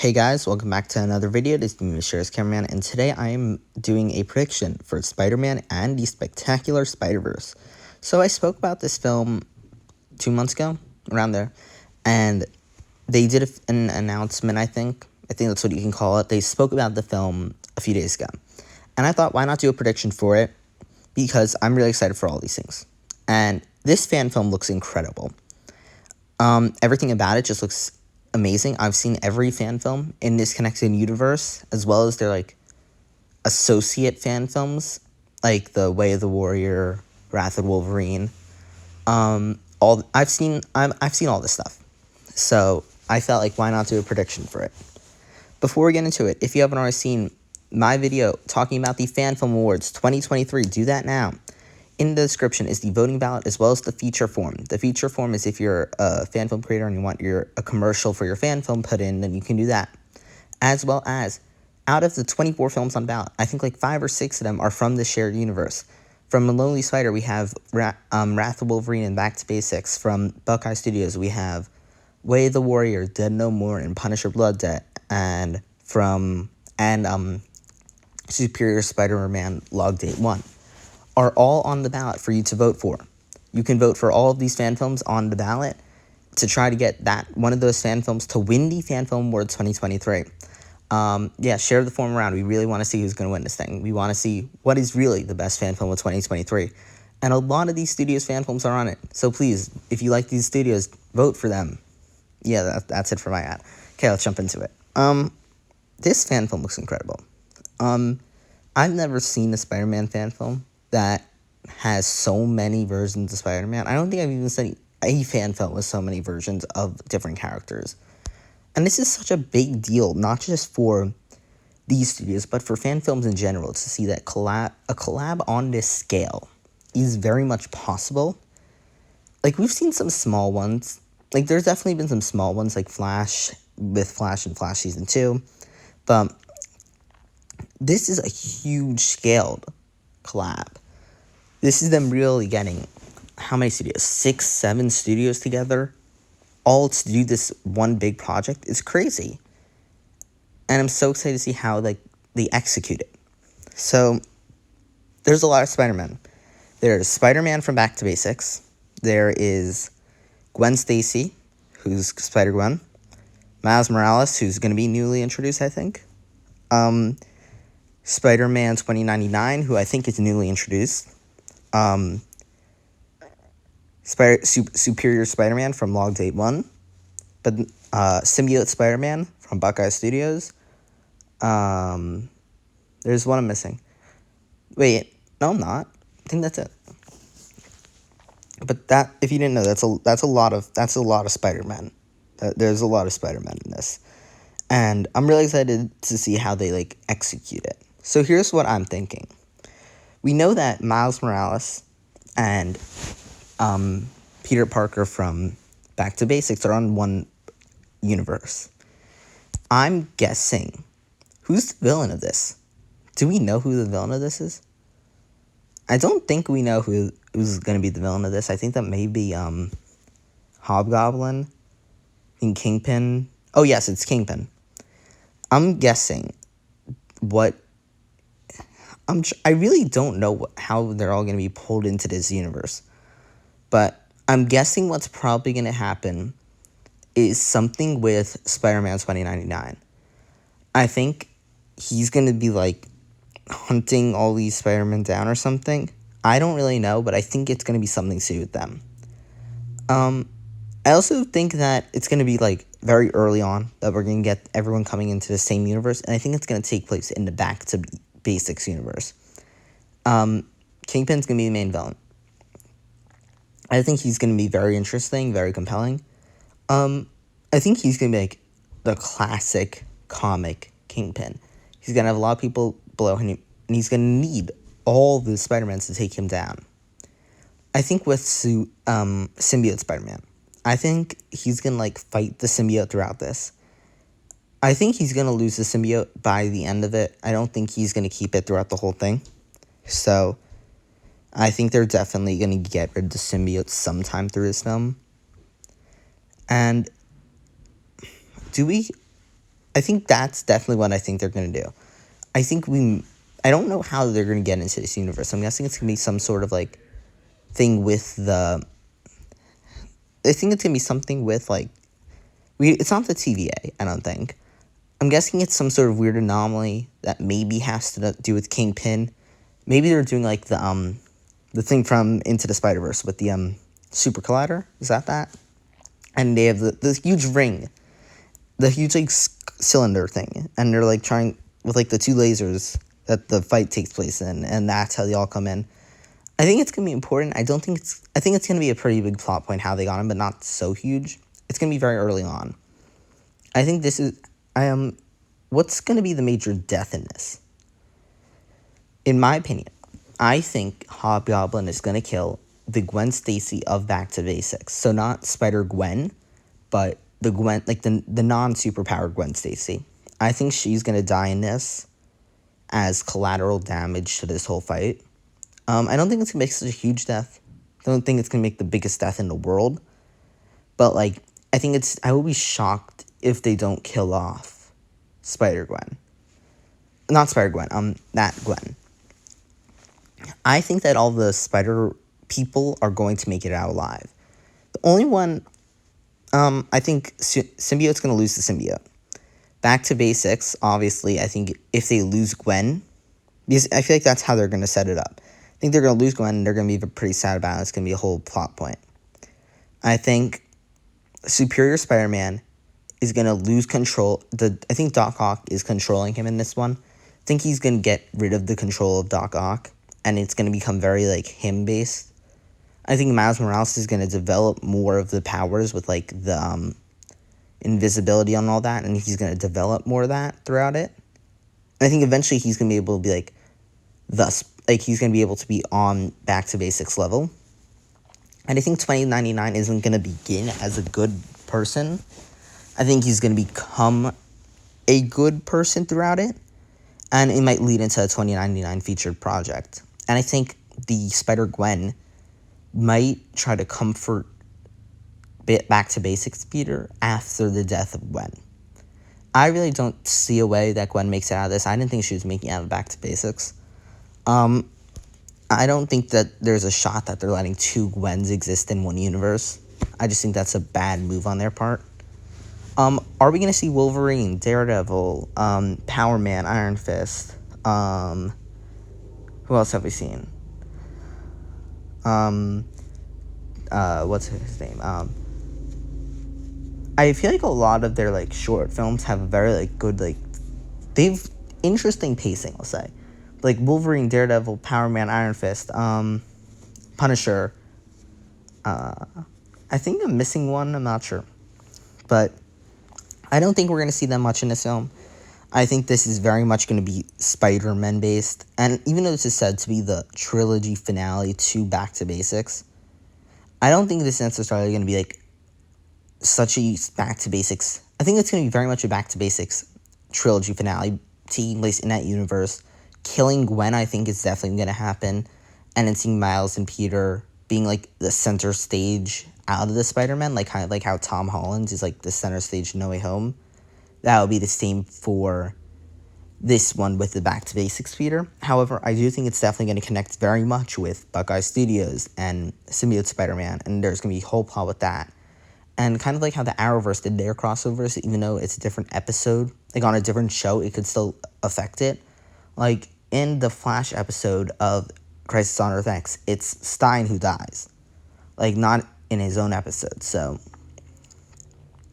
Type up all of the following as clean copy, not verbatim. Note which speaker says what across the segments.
Speaker 1: Hey guys, welcome back to another video. This is me, Mr. Cameraman, and today I am doing a prediction for Spider-Man and the Spectacular Spider-Verse. So I spoke about this film 2 months ago, around there, and they did an announcement, I think that's what you can call it. They spoke about the film a few days ago, and I thought, why not do a prediction for it, because I'm really excited for all these things. And this fan film looks incredible. Everything about it just looks amazing. I've seen every fan film in this connected universe, as well as their associate fan films, like The Way of the Warrior, Wrath of Wolverine. I've seen all this stuff, so I felt like, why not do a prediction for it? Before we get into it, if you haven't already seen my video talking about the Fan Film Awards 2023, do that now. In the description is the voting ballot as well as the feature form. The feature form is if you're a fan film creator and you want a commercial for your fan film put in, then you can do that. As well as, out of the 24 films on ballot, I think like 5 or 6 of them are from the shared universe. From The Lonely Spider, we have Wrath of Wolverine and Back to Basics. From Buckeye Studios, we have Way of the Warrior, Dead No More, and Punisher Blood Debt. And Superior Spider-Man Log Date 1. Are all on the ballot for you to vote for. You can vote for all of these fan films on the ballot to try to get one of those fan films to win the Fan Film Awards 2023. Share the form around. We really want to see who's going to win this thing. We want to see what is really the best fan film of 2023. And a lot of these studios' fan films are on it. So please, if you like these studios, vote for them. Yeah, that's it for my ad. Okay, let's jump into it. This fan film looks incredible. I've never seen a Spider-Man fan film that has so many versions of Spider-Man. I don't think I've even seen a fan film with so many versions of different characters. And this is such a big deal, not just for these studios, but for fan films in general, to see that a collab on this scale is very much possible. Like, we've seen some small ones. Like, there's definitely been some small ones, like Flash, with Flash and Flash Season 2. But this is a huge scaled collab. This is them really getting, how many studios? 6, 7 studios together, all to do this one big project. It's crazy. And I'm so excited to see how they execute it. So, there's a lot of Spider-Man. There's Spider-Man from Back to Basics. There is Gwen Stacy, who's Spider-Gwen. Miles Morales, who's going to be newly introduced, I think. Spider-Man 2099, who I think is newly introduced. Superior Spider-Man from Log Date 1. But Symbiote Spider-Man from Buckeye Studios. There's one I'm missing. Wait, no, I'm not. I think that's it. But that, if you didn't know, that's a lot of Spider-Man. There's a lot of Spider-Man in this. And I'm really excited to see how they execute it. So here's what I'm thinking. We know that Miles Morales and Peter Parker from Back to Basics are on one universe. I'm guessing, who's the villain of this? Do we know who the villain of this is? I don't think we know who's going to be the villain of this. I think that may be Hobgoblin and Kingpin. Oh, yes, it's Kingpin. I'm guessing I really don't know how they're all going to be pulled into this universe. But I'm guessing what's probably going to happen is something with Spider-Man 2099. I think he's going to be, hunting all these Spider-Men down or something. I don't really know, but I think it's going to be something to do with them. I also think that it's going to be, very early on that we're going to get everyone coming into the same universe, and I think it's going to take place in the Back to Basics universe. Kingpin's going to be the main villain. I think he's going to be very interesting, very compelling. I think he's going to be, the classic comic Kingpin. He's going to have a lot of people below him, and he's going to need all the Spider-Mans to take him down. I think with Symbiote Spider-Man, I think he's going to, fight the symbiote throughout this. I think he's going to lose the symbiote by the end of it. I don't think he's going to keep it throughout the whole thing. So, I think they're definitely going to get rid of the symbiote sometime through this film. And do we I think that's definitely what I think they're going to do. I think I don't know how they're going to get into this universe. I'm guessing it's going to be some sort of like thing with I think it's going to be something with like, it's not the TVA, I don't think. I'm guessing it's some sort of weird anomaly that maybe has to do with Kingpin. Maybe they're doing like the thing from Into the Spider-Verse with the super collider. Is that? And they have the huge ring, the huge like cylinder thing, and they're like trying with like the two lasers that the fight takes place in, and that's how they all come in. I think it's gonna be important. I think it's gonna be a pretty big plot point how they got him, but not so huge. It's gonna be very early on. I think this is what's gonna be the major death in this? In my opinion, I think Hobgoblin is gonna kill the Gwen Stacy of Back to Basics. So not Spider Gwen, but the Gwen, like the non superpowered Gwen Stacy. I think she's gonna die in this as collateral damage to this whole fight. I don't think it's gonna make such a huge death. I don't think it's gonna make the biggest death in the world. But like, I will be shocked if they don't kill off Spider Gwen. Not Spider Gwen. That Gwen. I think that all the Spider people are going to make it out alive. The only one, I think Symbiote's gonna lose the symbiote. Back to Basics, obviously, I think if they lose Gwen, because I feel like that's how they're going to set it up. I think they're going to lose Gwen, and they're going to be pretty sad about it. It's going to be a whole plot point. I think Superior Spider-Man is going to lose control. I think Doc Ock is controlling him in this one. I think he's going to get rid of the control of Doc Ock, and it's going to become very, like, him-based. I think Miles Morales is going to develop more of the powers with, like, the invisibility and all that, and he's going to develop more of that throughout it. And I think eventually he's going to be able to be like, he's going to be able to be on Back to Basics level. And I think 2099 isn't going to begin as a good person. I think he's going to become a good person throughout it, and it might lead into a 2099 featured project. And I think the Spider-Gwen might try to comfort Back to Basics Peter after the death of Gwen. I really don't see a way that Gwen makes it out of this. I didn't think she was making it out of Back to Basics. I don't think that there's a shot that they're letting two Gwens exist in one universe. I just think that's a bad move on their part. Are we going to see Wolverine, Daredevil, Power Man, Iron Fist? Who else have we seen? What's his name? I feel like a lot of their like short films have a very like good like they've interesting pacing, I'll say. Like Wolverine, Daredevil, Power Man, Iron Fist, Punisher. I think I'm missing one, I'm not sure. But I don't think we're gonna see that much in this film. I think this is very much gonna be Spider-Man based. And even though this is said to be the trilogy finale to Back to Basics, I don't think this is necessarily gonna be like such a Back to Basics. I think it's going to be very much a Back to Basics trilogy finale taking place in that universe. Killing Gwen, I think, is definitely going to happen. And then seeing Miles and Peter being, like, the center stage out of the Spider-Man, like how Tom Holland is, like, the center stage No Way Home. That would be the same for this one with the Back to Basics Peter. However, I do think it's definitely going to connect very much with Buckeye Studios and Symbiote Spider-Man. And there's going to be a whole plot with that. And kind of like how the Arrowverse did their crossovers, even though it's a different episode, like on a different show, it could still affect it. Like in the Flash episode of Crisis on Earth X, it's Stein who dies. Like not in his own episode. So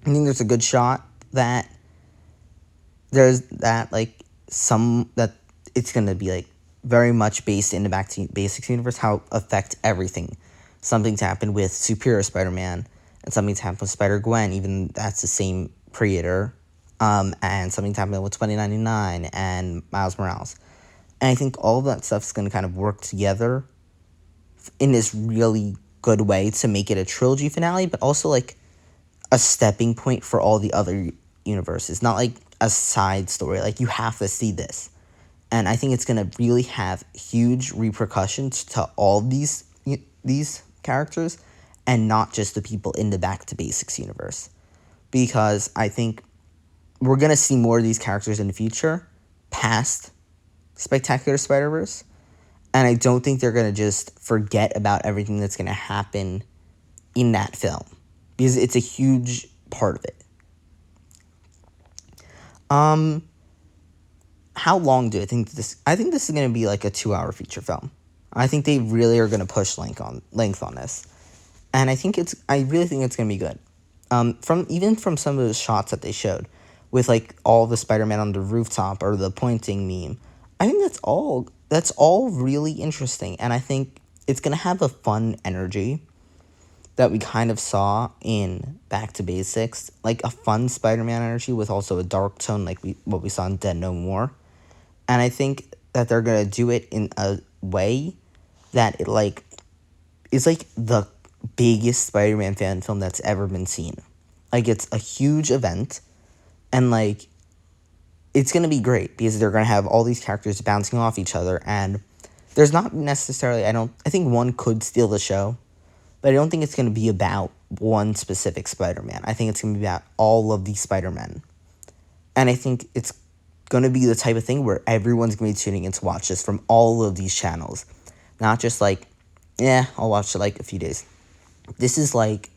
Speaker 1: I think there's a good shot that there's that like that it's going to be like very much based in the Back to Basics universe, how it affect everything. Something to happen with Superior Spider-Man. And something to happen with Spider-Gwen, even that's the same creator. And something to happen with 2099 and Miles Morales. And I think all of that stuff is going to kind of work together in this really good way to make it a trilogy finale, but also like a stepping point for all the other universes. Not like a side story. Like you have to see this. And I think it's going to really have huge repercussions to all these characters. And not just the people in the Back to Basics universe. Because I think we're going to see more of these characters in the future past Spectacular Spider-Verse. And I don't think they're going to just forget about everything that's going to happen in that film, because it's a huge part of it. How long do I think this? I think this is going to be like a 2-hour feature film. I think they really are going to push length on this, and I really think it's going to be good. From some of the shots that they showed, with like all the Spider-Man on the rooftop or the pointing meme, I think that's all really interesting, and I think it's going to have a fun energy that we kind of saw in Back to Basics, like a fun Spider-Man energy with also a dark tone, like what we saw in Dead No More. And I think that they're gonna do it in a way that it like is like the biggest Spider-Man fan film that's ever been seen. Like, it's a huge event, and like it's gonna be great because they're gonna have all these characters bouncing off each other, and there's not necessarily I think one could steal the show, but I don't think it's gonna be about one specific Spider-Man. I think it's gonna be about all of these Spider-Men. And I think it's going to be the type of thing where everyone's going to be tuning in to watch this from all of these channels. Not just like, I'll watch it like a few days. This is like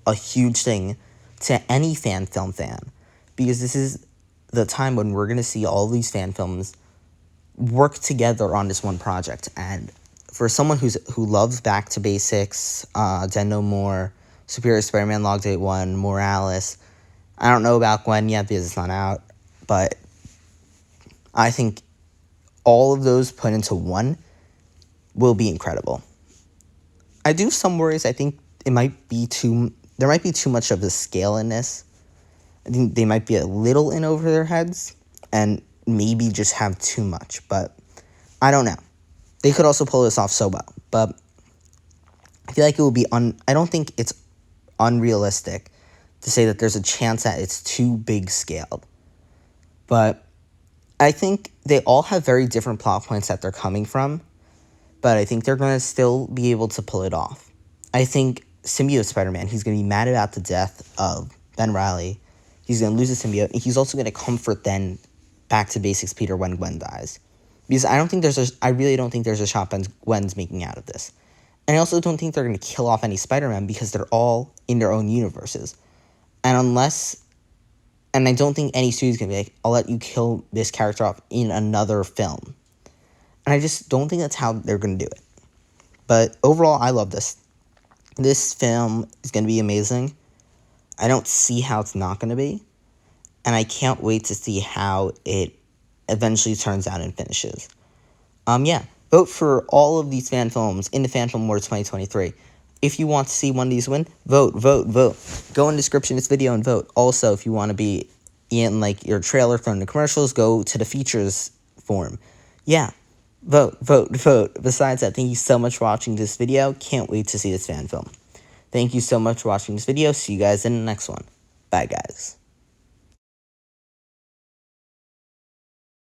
Speaker 1: a huge thing to any fan film fan, because this is the time when we're going to see all these fan films work together on this one project. And for someone who loves Back to Basics, Dead No More, Superior Spider-Man Log Date 1, Morales, I don't know about Gwen yet because it's not out, but I think all of those put into one will be incredible. I do have some worries. I think there might be too much of a scale in this. I think they might be a little in over their heads and maybe just have too much, but I don't know. They could also pull this off so well, but I feel like it will be I don't think it's unrealistic to say that there's a chance that it's too big scaled. But I think they all have very different plot points that they're coming from, but I think they're going to still be able to pull it off. I think Symbiote Spider-Man, he's going to be mad about the death of Ben Reilly. He's going to lose his symbiote, and he's also going to comfort then Back to Basics Peter when Gwen dies. Because I really don't think there's a shot Gwen's making out of this. And I also don't think they're going to kill off any Spider-Man because they're all in their own universes. And I don't think any studio's going to be like, I'll let you kill this character off in another film. And I just don't think that's how they're going to do it. But overall, I love this. This film is going to be amazing. I don't see how it's not going to be. And I can't wait to see how it eventually turns out and finishes. Vote for all of these fan films in the Fan Film Awards 2023. If you want to see one of these win, vote. Go in the description of this video and vote. Also, if you want to be in like your trailer from the commercials, go to the features form. Vote. Besides that, thank you so much for watching this video. Can't wait to see this fan film. Thank you so much for watching this video. See you guys in the next one. Bye, guys.